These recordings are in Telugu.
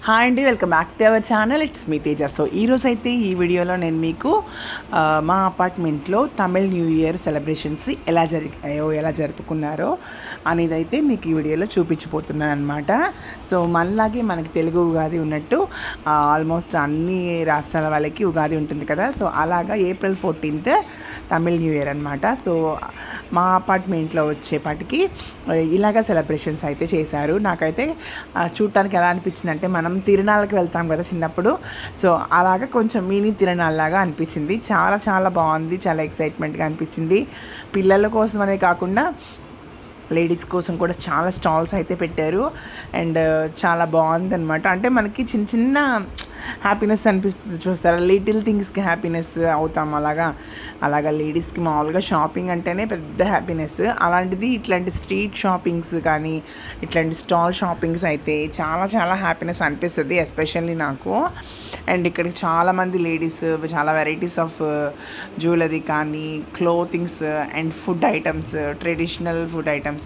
హాయ్ అండి, welcome back to our channel. It's me Teja. So ఈరోజు అయితే ఈ వీడియోలో నేను మీకు మా అపార్ట్మెంట్లో తమిళ్ న్యూ ఇయర్ సెలబ్రేషన్స్ ఎలా జరుపుకున్నారో అనేది అయితే మీకు ఈ వీడియోలో చూపించిపోతున్నాను అనమాట. సో మనలాగే మనకి తెలుగు ఉగాది ఉన్నట్టు ఆల్మోస్ట్ అన్ని రాష్ట్రాల వాళ్ళకి ఉగాది ఉంటుంది కదా. సో అలాగా April 14th Tamil new year అనమాట. సో మా అపార్ట్మెంట్లో వచ్చేపాటికి ఇలాగ సెలబ్రేషన్స్ అయితే చేశారు. నాకైతే చూడటానికి ఎలా అనిపించింది అంటే, మనం తిరునాళ్ళకి వెళ్తాం కదా చిన్నప్పుడు, సో అలాగా కొంచెం మినీ తిరునాళ్ళలాగా అనిపించింది. చాలా చాలా బాగుంది, చాలా ఎక్సైట్మెంట్గా అనిపించింది. పిల్లల కోసం అనే కాకుండా లేడీస్ కోసం కూడా చాలా స్టాల్స్ అయితే పెట్టారు. అండ్ చాలా బాగుంది అనమాట. అంటే మనకి చిన్న చిన్న హ్యాపీనెస్ అనిపిస్తుంది, చూస్తారా, లిటిల్ థింగ్స్కి హ్యాపీనెస్ అవుతాం. అలాగా లేడీస్కి మామూలుగా షాపింగ్ అంటేనే పెద్ద హ్యాపీనెస్. అలాంటిది ఇట్లాంటి స్ట్రీట్ షాపింగ్స్ కానీ ఇట్లాంటి స్టాల్ షాపింగ్స్ అయితే చాలా చాలా హ్యాపీనెస్ అనిపిస్తుంది, ఎస్పెషల్లీ నాకు. అండ్ ఇక్కడికి చాలామంది లేడీస్ చాలా వెరైటీస్ ఆఫ్ జ్యువెలరీ కానీ clothings and food items, traditional food items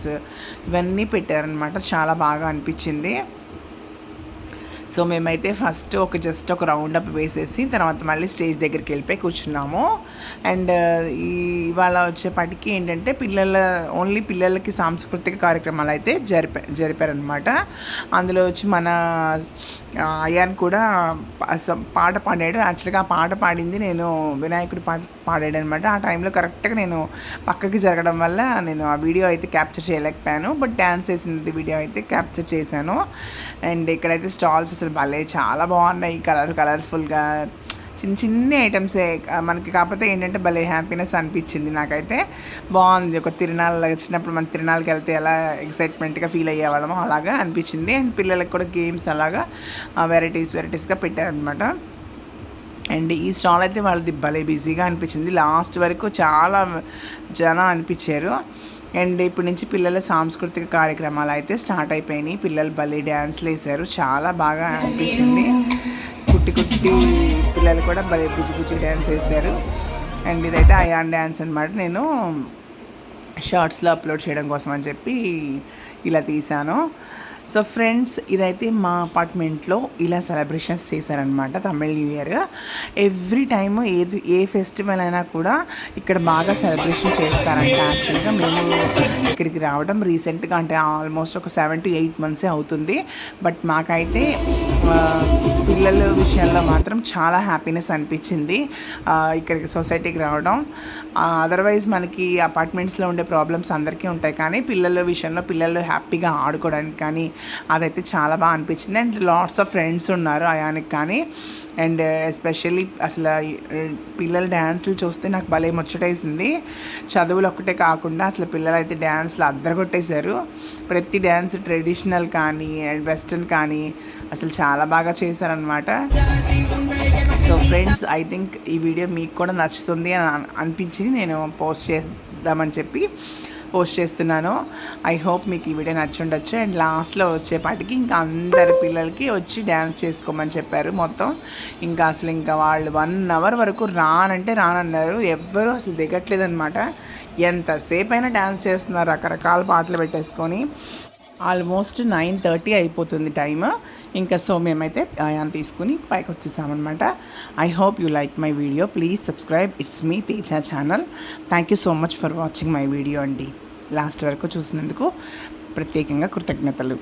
ఇవన్నీ పెట్టారనమాట. చాలా బాగా అనిపించింది. సో మేమైతే ఫస్ట్ జస్ట్ ఒక రౌండ్ అప్ వేసేసి తర్వాత మళ్ళీ స్టేజ్ దగ్గరికి వెళ్ళిపోయి కూర్చున్నాము. అండ్ ఇవాళ వచ్చేపాటికి ఏంటంటే ఓన్లీ పిల్లలకి సాంస్కృతిక కార్యక్రమాలు అయితే జరిపారనమాట. అందులో వచ్చి మన అయాన్ కూడా పాట పాడాడు. యాక్చువల్గా ఆ పాట పాడింది నేను వినాయకుడి పాట పాడాడు అనమాట. ఆ టైంలో కరెక్ట్గా నేను పక్కకి జరగడం వల్ల నేను ఆ వీడియో అయితే క్యాప్చర్ చేయలేకపోయాను. బట్ డ్యాన్స్ చేసినది వీడియో అయితే క్యాప్చర్ చేశాను. అండ్ ఇక్కడైతే స్టాల్స్ అసలు భలే చాలా బాగున్నాయి, కలర్ఫుల్గా చిన్న చిన్న ఐటమ్సే మనకి. కాకపోతే ఏంటంటే భలే హ్యాపీనెస్ అనిపించింది నాకైతే. బాగుంది. ఒక తిరునాళ్ళ చిన్నప్పుడు మన తిరునాళ్ళకి వెళ్తే ఎలా ఎక్సైట్మెంట్గా ఫీల్ అయ్యేవాళ్ళమో అలాగా అనిపించింది. అండ్ పిల్లలకి కూడా గేమ్స్ అలాగా వెరైటీస్గా పెట్టారనమాట. అండ్ ఈ స్టాల్ అయితే వాళ్ళది భలే బిజీగా అనిపించింది. లాస్ట్ వరకు చాలా జనం అనిపించారు. అండ్ ఇప్పటి నుంచి పిల్లల సాంస్కృతిక కార్యక్రమాలు అయితే స్టార్ట్ అయిపోయినాయి. పిల్లలు భలే డ్యాన్స్లు వేశారు, చాలా బాగా అనిపించింది. కుట్టి పిల్లలు కూడా భలే బుజ్జి డ్యాన్స్ వేశారు. అండ్ ఇదైతే అయాన్ డ్యాన్స్ అనమాట. నేను షార్ట్స్లో అప్లోడ్ చేయడం కోసం అని చెప్పి ఇలా తీశాను. సో ఫ్రెండ్స్, ఇదైతే మా అపార్ట్మెంట్లో ఇలా సెలబ్రేషన్స్ చేశారనమాట Tamil new year. Every time ఏ ఫెస్టివల్ అయినా కూడా ఇక్కడ బాగా సెలబ్రేషన్ చేస్తారంట. యాక్చువల్గా మేము ఇక్కడికి రావడం రీసెంట్గా, అంటే ఆల్మోస్ట్ ఒక 7 to 8 months అవుతుంది. బట్ మాకైతే పిల్లల విషయంలో మాత్రం చాలా హ్యాపీనెస్ అనిపించింది ఇక్కడికి సొసైటీకి రావడం. అదర్వైజ్ మనకి అపార్ట్మెంట్స్లో ఉండే ప్రాబ్లమ్స్ అందరికీ ఉంటాయి, కానీ పిల్లల విషయంలో పిల్లలు హ్యాపీగా ఆడుకోవడానికి కానీ అదైతే చాలా బాగా అనిపించింది. అండ్ లాట్స్ ఆఫ్ ఫ్రెండ్స్ ఉన్నారు అయానికి కానీ. అండ్ ఎస్పెషల్లీ అసలు పిల్లల డ్యాన్సులు చూస్తే నాకు భలే ముచ్చటేసింది. చదువులు ఒక్కటే కాకుండా అసలు పిల్లలు అయితే డ్యాన్స్లు అద్దరగొట్టేశారు. ప్రతి డ్యాన్స్ ట్రెడిషనల్ కానీ అండ్ వెస్ట్రన్ కానీ అసలు చాలా బాగా చేశారనమాట. సో ఫ్రెండ్స్, ఐ థింక్ ఈ వీడియో మీకు కూడా నచ్చుతుంది అని అనిపించి నేను పోస్ట్ చేస్తున్నాను. ఐ హోప్ మీకు ఈ వీడియో నచ్చి ఉండొచ్చు. అండ్ లాస్ట్లో వచ్చేపాటికి ఇంకా అందరి పిల్లలకి వచ్చి డ్యాన్స్ చేసుకోమని చెప్పారు మొత్తం. ఇంకా వాళ్ళు 1 hour వరకు రానన్నారు. ఎవ్వరూ అసలు దిగట్లేదనమాట. ఎంతసేపు అయినా డ్యాన్స్ చేస్తున్నారు, రకరకాల పాటలు పెట్టేసుకొని. ఆల్మోస్ట్ 9:30 అయిపోతుంది టైమ్. ఇంకా సో మేమైతే ఆయన తీసుకుని పైకి వచ్చేసామన్నమాట. I hope you like my video. Please subscribe. It's me Teja channel. Thank you so much for watching my video అండి. లాస్ట్ వరకు చూసినందుకు ప్రత్యేకంగా కృతజ్ఞతలు.